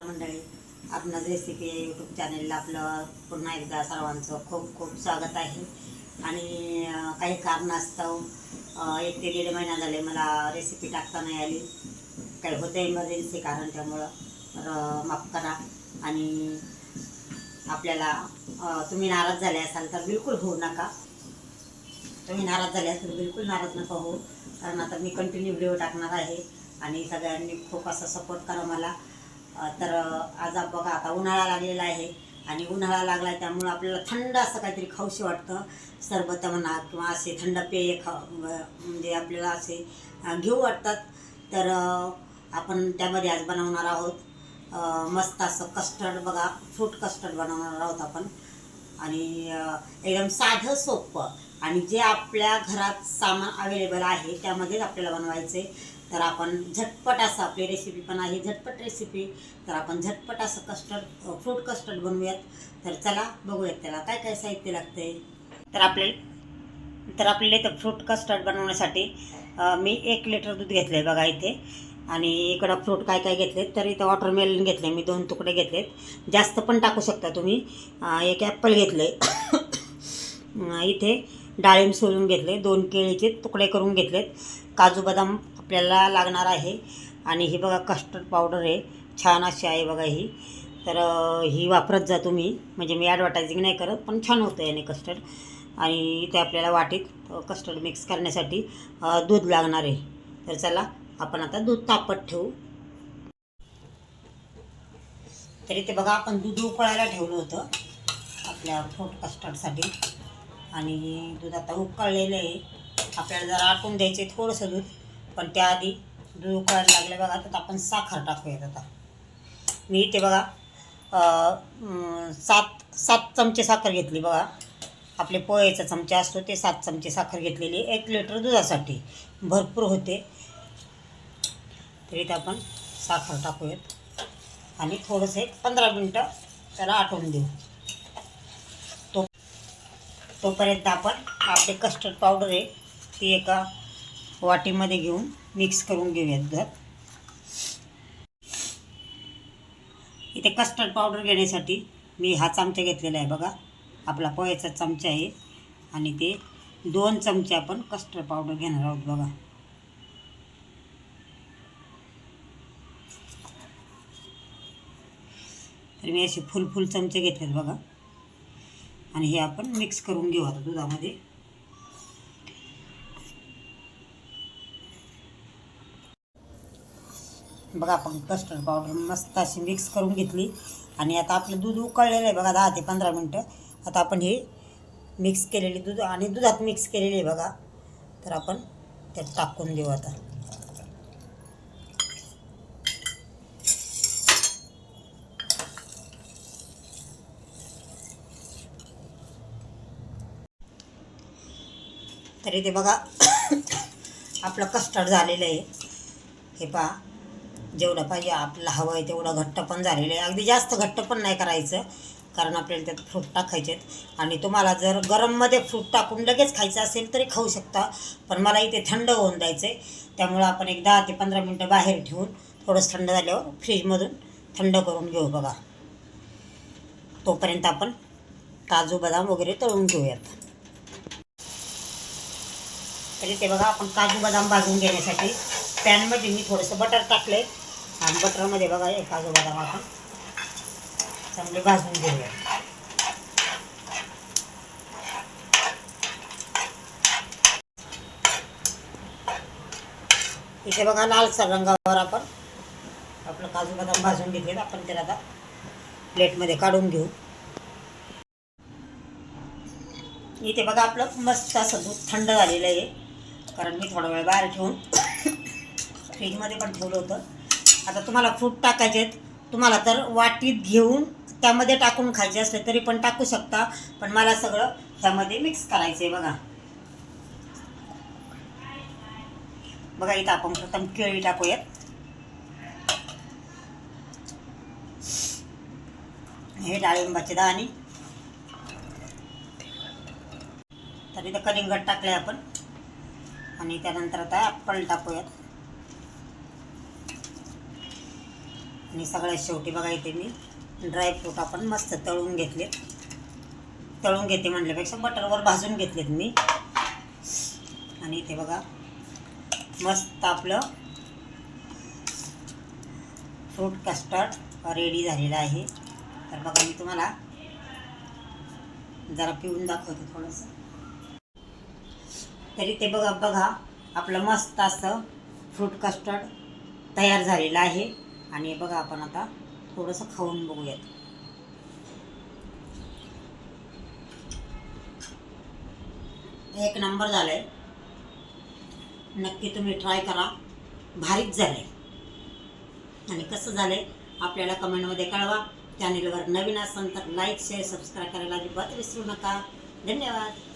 मंडळी, आपणास recipe YouTube चॅनलला आपलं पुन्हा एकदा सर्वांचं खूप खूप स्वागत आहे. आणि काही कारणास्तव 1 ते 1.5 महिना झाले मला रेसिपी टाकता नाही आली. काही होतं इमर्जन्सी कारण, त्यामुळं माफ करा. आणि आपल्याला तुम्ही नाराज झाले असाल तर बिलकुल होऊ नका. तुम्ही नाराज झाले असाल बिलकुल नाराज नका हो, कारण आता मी कंटिन्यू व्हिडिओ टाकणार आहे आणि सगळ्यांनी खूप असा सपोर्ट करा मला. तर आज बघा, आता उन्हाळा लागलेला आहे आणि उन्हाळा लागला आहे त्यामुळं आपल्याला थंड असं काहीतरी खाऊशी वाटतं. सरबत म्हणा किंवा असे थंड पेय म्हणजे आपल्याला असे घेऊ वाटतात. तर आपण त्यामध्ये आज बनवणार आहोत मस्त असं कस्टर्ड. बघा, फ्रूट कस्टर्ड बनवणार आहोत आपण. आणि एकदम साधं सोपं, आणि जे आपल्या घरात सामान अवेलेबल आहे त्यामध्येच आपल्याला बनवायचे. तर आपण झटपट असं, आपली रेसिपी पण आहे झटपट रेसिपी, तर आपण झटपट असं फ्रूट कस्टर्ड बनवूयात. तर चला बघूयात त्याला काय काय साहित्य लागते. तर आपल्याला इथं फ्रूट कस्टर्ड बनवण्यासाठी मी 1 लिटर दूध घेतलं आहे बघा इथे. आणि इकडं फ्रूट काय काय घेतलेत, तर इथं वॉटरमेलन घेतले मी 2 तुकडे घेतलेत. जास्त पण टाकू शकता तुम्ही. 1 ॲपल घेतले. इथे डाळिंब सोलून घेतले, 2 केळीचे तुकडे करून घेतलेत. काजू बदाम आपल्याला लागणार आहे. आणि ही बघा कस्टर्ड पावडर आहे, छान अशी आहे बघा ही. तर ही वापरत जा तुम्ही, म्हणजे मी ॲडव्हर्टायझिंग नाही करत, पण छान होतं याने कस्टर्ड. आणि इथे आपल्याला वाटीत कस्टर्ड मिक्स करण्यासाठी दूध लागणार आहे. तर चला आपण आता दूध तापत ठेवू. तरी ते बघा, आपण दूध उकळायला ठेवलं होतं आपल्या फ्रूट कस्टर्डसाठी. आणि दूध आता उकळलेलं आहे. आपल्याला जरा आटून द्यायचे थोडंसं दूध, पण त्याआधी दूध उकळायला लागले बघा. तर आपण साखर टाकूयात आता. मी इथे बघा 7 चमचे साखर घेतली बघा. आपले पोह्याचा चमचा असतो ते 7 चमचे साखर घेतलेली 1 लिटर दुधासाठी, भरपूर होते. तरी इथे आपण साखर टाकूयात आणि थोडंसं 15 मिनटं त्याला आटवून देऊ. तोपर्यंत आपण आपले कस्टर्ड पावडर आहे ती एका वाटीमध्ये घेऊन मिक्स करून घेऊयात दुधात. इथे कस्टर्ड पावडर घेण्यासाठी मी हा चमचा घेतलेला आहे बघा, आपला पोह्याचा चमचा आहे. आणि ते 2 चमचे आपण कस्टर्ड पावडर घेणार आहोत बघा. तर मी असे फुल चमचे घेतलेत बघा. आणि हे आपण मिक्स करून घेऊ आता दुधामध्ये. बघा, आपण कस्टर्ड पावडर मस्त अशी मिक्स करून घेतली. आणि आता आपलं दूध उकळलेलं आहे बघा 10 ते 15 मिनटं. आता आपण हे मिक्स केलेले दूध आणि दुधात मिक्स केलेले आहे बघा, तर आपण त्यात टाकून देऊ आता. तरी ते बघा आपलं कस्टर्ड झालेलं आहे. हे पहा, जेवढं पाहिजे आपल्याला हवं आहे तेवढं घट्ट पण झालेलं आहे. अगदी जास्त घट्ट पण नाही करायचं, कारण आपल्याला त्यात फ्रूट टाकायचे आहेत. आणि तुम्हाला जर गरममध्ये फ्रूट टाकून लगेच खायचं असेल तरी खाऊ शकता, पण मला इथे थंड होऊन द्यायचं आहे. त्यामुळं आपण एक 10 ते 15 मिनटं बाहेर ठेवून थोडंसं थंड झाल्यावर फ्रीजमधून थंड करून घेऊ बघा. तोपर्यंत आपण काजू बदाम वगैरे तळून घेऊयात. तरी ते बघा, आपण काजू बदाम भाजून घेण्यासाठी पॅनमध्ये मी थोडंसं बटर टाकले. आणि बटरमध्ये बघा हे काजू बदाम आपण चांगले भाजून घेऊया. इथे बघा लालसर रंगावर आपण आपलं काजू बदाम भाजून घेतले. आपण त्याला आता प्लेटमध्ये काढून घेऊ. इथे बघा आपलं मस्त असं दूध थंड झालेलं आहे, कारण मी थोडा वेळ बाहेर ठेवून फ्रीजमध्ये पण ठेवलं होतं. आता तुम्हाला फ्रूट टाकायचे आहेत, तुम्हाला तर वाटीत घेऊन त्यामध्ये टाकून खायचे असले तरी पण टाकू शकता, पण मला सगळं त्यामध्ये मिक्स करायचं आहे बघा. बघा, इथं आपण प्रथम केळी टाकूयात. हे डाळिंबाचे दाणे. तर इथं कलिंगड टाकले आपण. आणि त्यानंतर आता ॲपल टाकूयात. आणि सगळ्यात शेवटी बघा इथे मी ड्रायफ्रूट आपण मस्त तळून घेतले. तळून घेते म्हणल्यापेक्षा बटरवर भाजून घेतलेत मी. आणि इथे बघा मस्त आपलं फ्रूट कस्टर्ड रेडी झालेलं आहे. तर बघा मी तुम्हाला जरा पिऊन दाखवते थोडंसं. तरी ते बघा आपलं मस्त असं फ्रूट कस्टर्ड तयार झालेलं आहे. आणि बघा आपण आता थोडंसं खाऊन बघूयात. एक नंबर झालं आहे. नक्की तुम्ही ट्राय करा. भारीच झालं आहे. आणि कसं झालं आहे आपल्याला कमेंटमध्ये कळवा. चॅनेलवर नवीन असाल तर लाईक शेअर सबस्क्राईब करायला अजिबात विसरू नका. धन्यवाद.